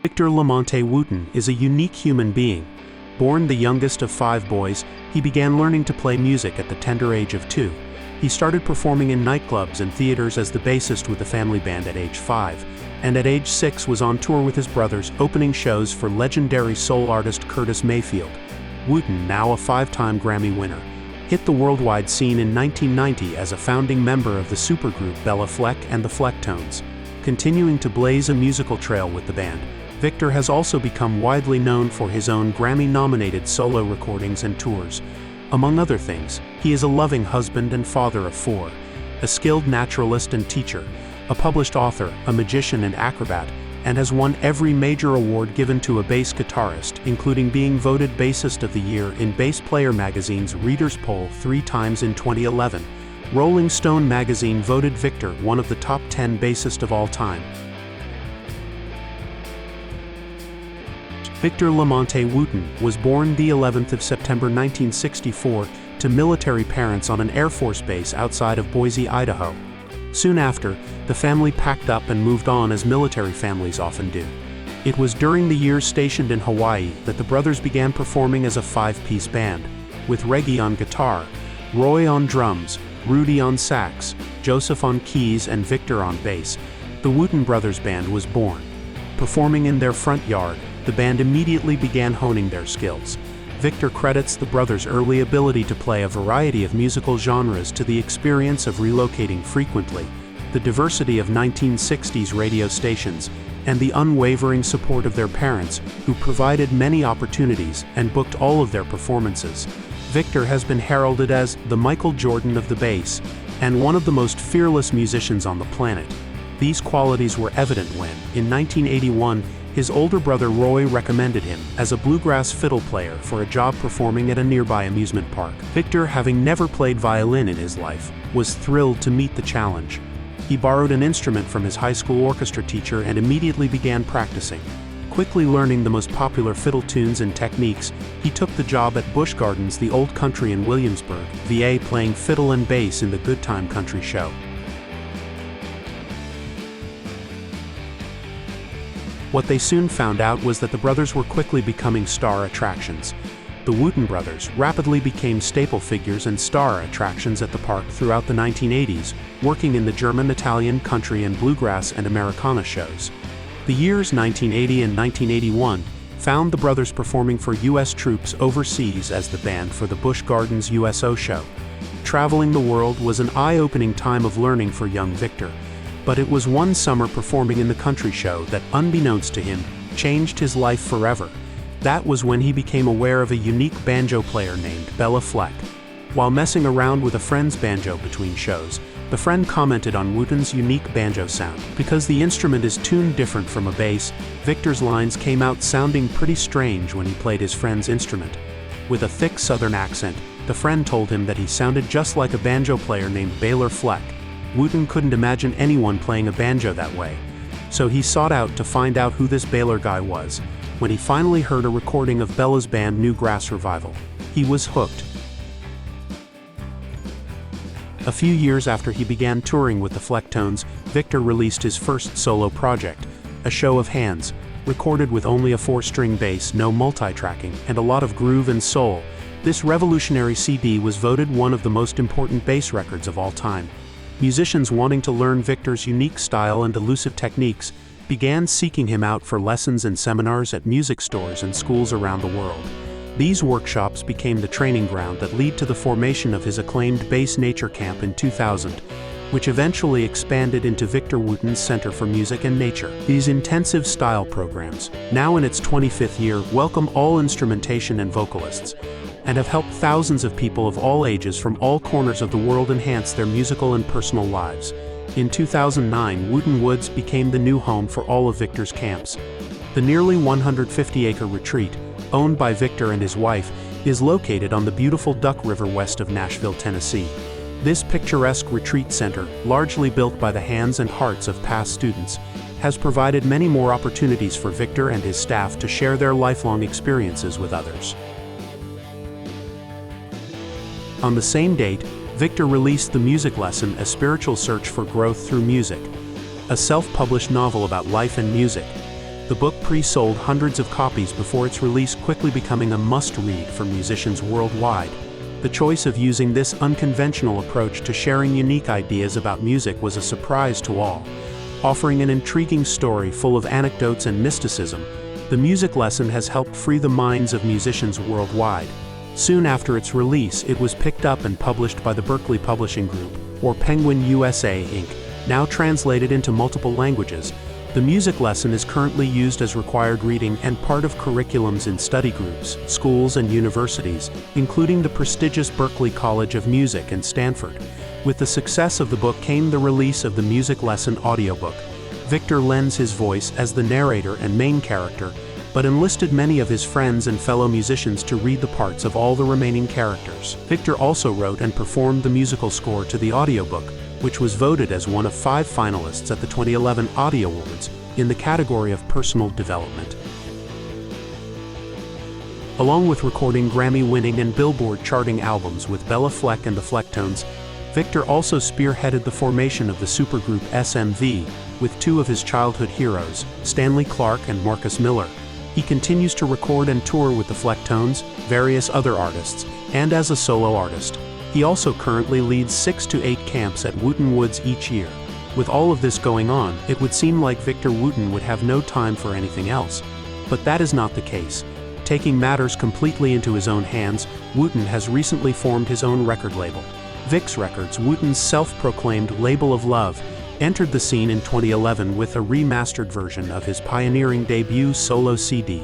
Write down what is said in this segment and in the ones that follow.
Victor Lemonte Wooten is a unique human being. Born the youngest of 5 boys, he began learning to play music at the tender age of 2. He started performing in nightclubs and theaters as the bassist with the family band at age 5, and at age 6 was on tour with his brothers, opening shows for legendary soul artist Curtis Mayfield. Wooten, now a 5-time Grammy winner, hit the worldwide scene in 1990 as a founding member of the supergroup Bela Fleck and the Flecktones. Continuing to blaze a musical trail with the band, Victor has also become widely known for his own Grammy-nominated solo recordings and tours. Among other things, he is a loving husband and father of 4, a skilled naturalist and teacher, a published author, a magician and acrobat, and has won every major award given to a bass guitarist, including being voted Bassist of the Year in Bass Player magazine's Readers' Poll 3 times in 2011. Rolling Stone magazine voted Victor one of the top 10 bassists of all time. Victor Lemonte Wooten was born the 11th of September 1964 to military parents on an Air Force base outside of Boise, Idaho. Soon after, the family packed up and moved on as military families often do. It was during the years stationed in Hawaii that the brothers began performing as a 5-piece band, with Regi on guitar, Roy on drums, Rudy on sax, Joseph on keys and Victor on bass. The Wooten Brothers band was born. Performing in their front yard, the band immediately began honing their skills. Victor credits the brothers' early ability to play a variety of musical genres to the experience of relocating frequently, the diversity of 1960s radio stations, and the unwavering support of their parents, who provided many opportunities and booked all of their performances. Victor has been heralded as the Michael Jordan of the bass, and one of the most fearless musicians on the planet. These qualities were evident when, in 1981, his older brother Roy recommended him as a bluegrass fiddle player for a job performing at a nearby amusement park. Victor, having never played violin in his life, was thrilled to meet the challenge. He borrowed an instrument from his high school orchestra teacher and immediately began practicing. Quickly learning the most popular fiddle tunes and techniques, he took the job at Busch Gardens, the Old Country in Williamsburg, VA, playing fiddle and bass in the Good Time Country show. What they soon found out was that the brothers were quickly becoming star attractions. The Wooten Brothers rapidly became staple figures and star attractions at the park throughout the 1980s, working in the German, Italian, country and bluegrass and Americana shows. The years 1980 and 1981 found the brothers performing for U.S. troops overseas as the band for the Busch Gardens USO show. Traveling the world was an eye-opening time of learning for young Victor. But it was one summer performing in the country show that, unbeknownst to him, changed his life forever. That was when he became aware of a unique banjo player named Bela Fleck. While messing around with a friend's banjo between shows, the friend commented on Wooten's unique banjo sound. Because the instrument is tuned different from a bass, Victor's lines came out sounding pretty strange when he played his friend's instrument. With a thick southern accent, the friend told him that he sounded just like a banjo player named Bela Fleck. Wooten couldn't imagine anyone playing a banjo that way, so he sought out to find out who this Bela guy was. When he finally heard a recording of Bela's band New Grass Revival, he was hooked. A few years after he began touring with the Flecktones, Victor released his first solo project, A Show of Hands, recorded with only a 4-string bass, no multi-tracking, and a lot of groove and soul. This revolutionary CD was voted one of the most important bass records of all time. Musicians wanting to learn Victor's unique style and elusive techniques began seeking him out for lessons and seminars at music stores and schools around the world. These workshops became the training ground that led to the formation of his acclaimed Bass Nature Camp in 2000, which eventually expanded into Victor Wooten's Center for Music and Nature. These intensive style programs, now in its 25th year, welcome all instrumentation and vocalists, and have helped thousands of people of all ages from all corners of the world enhance their musical and personal lives. In 2009, Wooten Woods became the new home for all of Victor's camps. The nearly 150-acre retreat, owned by Victor and his wife, is located on the beautiful Duck River west of Nashville, Tennessee. This picturesque retreat center, largely built by the hands and hearts of past students, has provided many more opportunities for Victor and his staff to share their lifelong experiences with others. On the same date, Victor released the music lesson A Spiritual Search for Growth Through Music, a self-published novel about life and music. The book pre-sold hundreds of copies before its release, quickly becoming a must-read for musicians worldwide. The choice of using this unconventional approach to sharing unique ideas about music was a surprise to all. Offering an intriguing story full of anecdotes and mysticism, the music lesson has helped free the minds of musicians worldwide. Soon after its release, it was picked up and published by the Berkeley Publishing Group, or Penguin USA Inc., now translated into multiple languages. The music lesson is currently used as required reading and part of curriculums in study groups, schools, and universities, including the prestigious Berklee College of Music and Stanford. With the success of the book came the release of the music lesson audiobook. Victor lends his voice as the narrator and main character, but enlisted many of his friends and fellow musicians to read the parts of all the remaining characters. Victor also wrote and performed the musical score to the audiobook, which was voted as one of 5 finalists at the 2011 Audio Awards in the category of personal development. Along with recording Grammy-winning and Billboard-charting albums with Bela Fleck and the Flecktones, Victor also spearheaded the formation of the supergroup SMV with 2 of his childhood heroes, Stanley Clarke and Marcus Miller. He continues to record and tour with the Flecktones, various other artists, and as a solo artist. He also currently leads 6 to 8 camps at Wooten Woods each year. With all of this going on, it would seem like Victor Wooten would have no time for anything else. But that is not the case. Taking matters completely into his own hands, Wooten has recently formed his own record label. Vix Records, Wooten's self-proclaimed label of love, entered the scene in 2011 with a remastered version of his pioneering debut solo CD.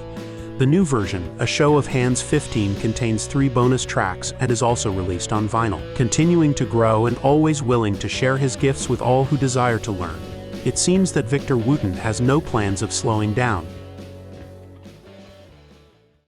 The new version, A Show of Hands 15, contains 3 bonus tracks and is also released on vinyl. Continuing to grow and always willing to share his gifts with all who desire to learn, it seems that Victor Wooten has no plans of slowing down.